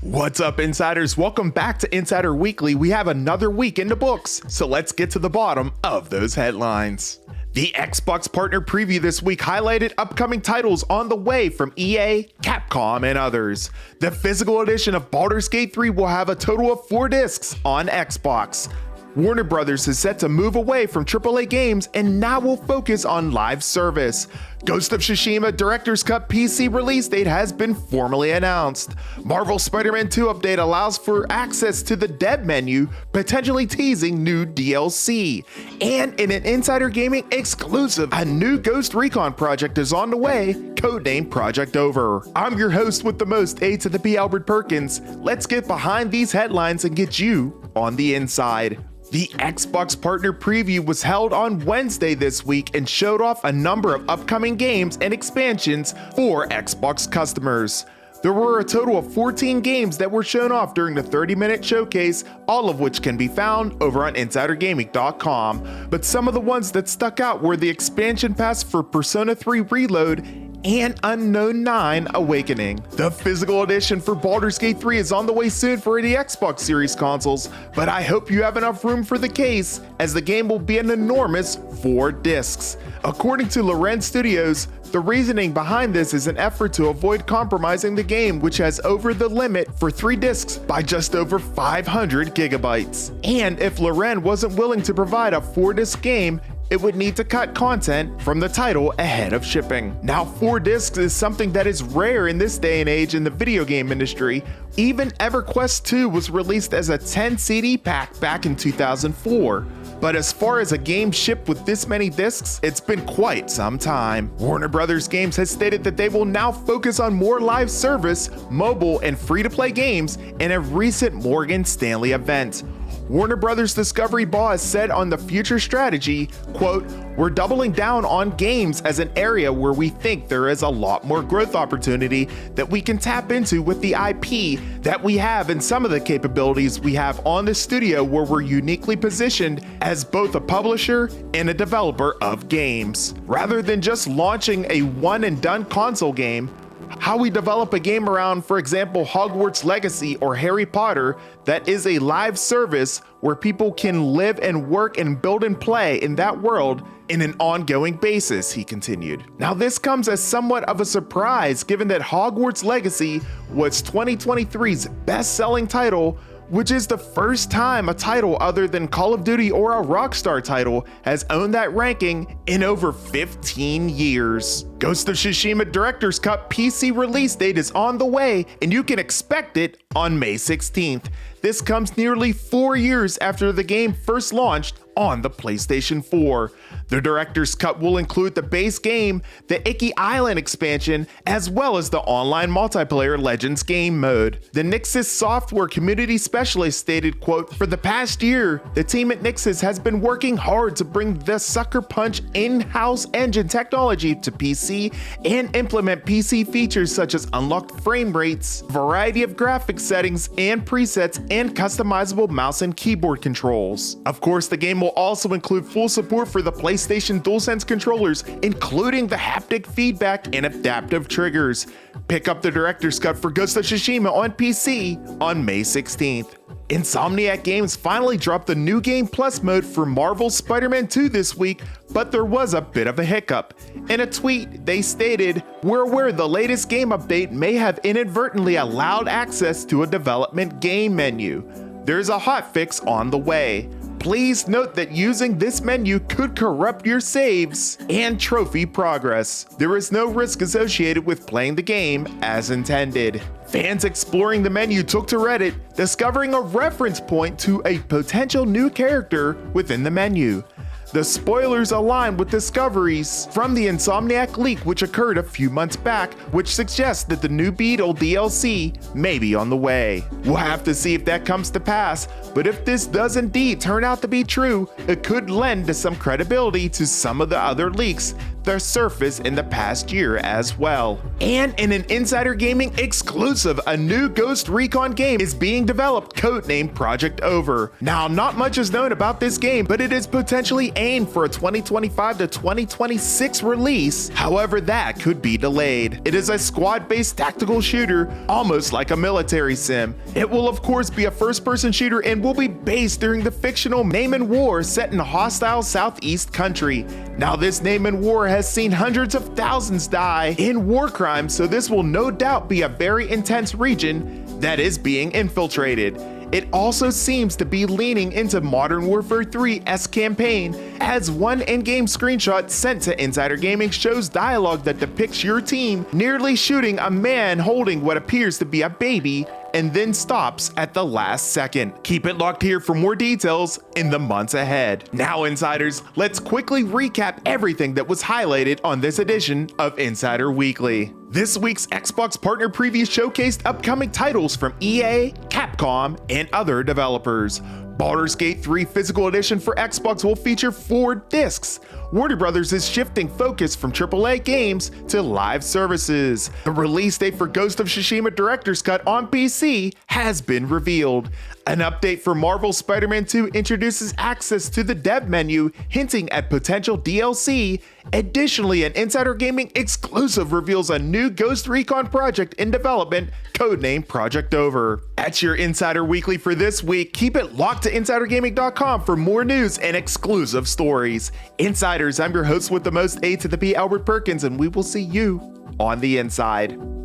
What's up, insiders? Welcome back to Insider Weekly. We have another week in the books, so let's get to the bottom of those headlines. The Xbox partner preview this week highlighted upcoming titles on the way from EA, Capcom, and others. The physical edition of Baldur's Gate 3 will have a total of 4 discs on Xbox. Warner Brothers is set to move away from AAA games and now will focus on live service. Ghost of Tsushima Director's Cut PC release date has been formally announced. Marvel's SpiderMan 2 update allows for access to the dev menu, potentially teasing new DLC. And in an Insider Gaming exclusive, a new Ghost Recon project is on the way, codenamed Project Over. I'm your host with the most, A to the P, Albert Perkins. Let's get behind these headlines and get you on the inside. The Xbox partner preview was held on Wednesday this week and showed off a number of upcoming games and expansions for Xbox customers. There were a total of 14 games that were shown off during the 30-minute showcase, all of which can be found over on InsiderGaming.com. But some of the ones that stuck out were the expansion pass for Persona 3 Reload and Unknown 9 Awakening. The physical edition for Baldur's Gate 3 is on the way soon for the Xbox Series consoles, but I hope you have enough room for the case, as the game will be an enormous 4 discs. According to Larian Studios, the reasoning behind this is an effort to avoid compromising the game, which has over the limit for 3 discs by just over 500 gigabytes. And if Larian wasn't willing to provide a 4-disc game, it would need to cut content from the title ahead of shipping. Now, 4 discs is something that is rare in this day and age in the video game industry. Even EverQuest 2 was released as a 10 CD pack back in 2004. But as far as a game shipped with this many discs, it's been quite some time. Warner Brothers Games has stated that they will now focus on more live service, mobile, and free-to-play games in a recent Morgan Stanley event. Warner Brothers Discovery Boss said on the future strategy, quote, "We're doubling down on games as an area where we think there is a lot more growth opportunity that we can tap into with the IP that we have and some of the capabilities we have on the studio, where we're uniquely positioned as both a publisher and a developer of games. Rather than just launching a one and done console game, how we develop a game around, for example, Hogwarts Legacy or Harry Potter, that is a live service where people can live and work and build and play in that world in an ongoing basis," he continued. Now, this comes as somewhat of a surprise given that Hogwarts Legacy was 2023's best-selling title, which is the first time a title other than Call of Duty or a Rockstar title has owned that ranking in over 15 years. Ghost of Tsushima Director's Cut PC release date is on the way, and you can expect it on May 16th. This comes nearly 4 years after the game first launched on the PlayStation 4. The Director's Cut will include the base game, the Iki Island expansion, as well as the online multiplayer Legends game mode. The Nixxes software community specialist stated, quote, "For the past year, the team at Nixxes has been working hard to bring the Sucker Punch in-house engine technology to PC and implement PC features such as unlocked frame rates, variety of graphics settings and presets, and customizable mouse and keyboard controls. Of course, the game will also include full support for the PlayStation DualSense controllers, including the haptic feedback and adaptive triggers. Pick up the Director's Cut for Ghost of Tsushima on PC on May 16th. Insomniac Games finally dropped the New Game Plus mode for Marvel's Spider-Man 2 this week, but there was a bit of a hiccup. In a tweet, they stated, "We're aware the latest game update may have inadvertently allowed access to a development game menu. There's a hotfix on the way. Please note that using this menu could corrupt your saves and trophy progress. There is no risk associated with playing the game as intended." Fans exploring the menu took to Reddit, discovering a reference point to a potential new character within the menu. The spoilers align with discoveries from the Insomniac leak, which occurred a few months back, which suggests that the new Beetle DLC may be on the way. We'll have to see if that comes to pass, but if this does indeed turn out to be true, it could lend to some credibility to some of the other leaks the surface in the past year as well. And in an Insider Gaming exclusive, a new Ghost Recon game is being developed, codenamed Project Over. Now, not much is known about this game, but it is potentially aimed for a 2025 to 2026 release. However, that could be delayed. It is a squad-based tactical shooter, almost like a military sim. It will of course be a first-person shooter and will be based during the fictional Naaman War set in a hostile southeast country. Now, this Naaman War has seen hundreds of thousands die in war crimes, so this will no doubt be a very intense region that is being infiltrated. It also seems to be leaning into Modern Warfare 3's campaign, as one in-game screenshot sent to Insider Gaming shows dialogue that depicts your team nearly shooting a man holding what appears to be a baby and then stops at the last second. Keep it locked here for more details in the months ahead. Now, Insiders, let's quickly recap everything that was highlighted on this edition of Insider Weekly. This week's Xbox Partner Preview showcased upcoming titles from EA, Capcom, and other developers. Baldur's Gate 3 Physical Edition for Xbox will feature 4 discs. Warner Brothers is shifting focus from AAA games to live services. The release date for Ghost of Tsushima Director's Cut on PC has been revealed. An update for Marvel's SpiderMan 2 introduces access to the dev menu, hinting at potential DLC. Additionally, an Insider Gaming exclusive reveals a new Ghost Recon project in development, codenamed Project Over. That's your Insider Weekly for this week. Keep it locked to InsiderGaming.com for more news and exclusive stories. Insiders, I'm your host with the most, A to the P, Albert Perkins, and we will see you on the inside.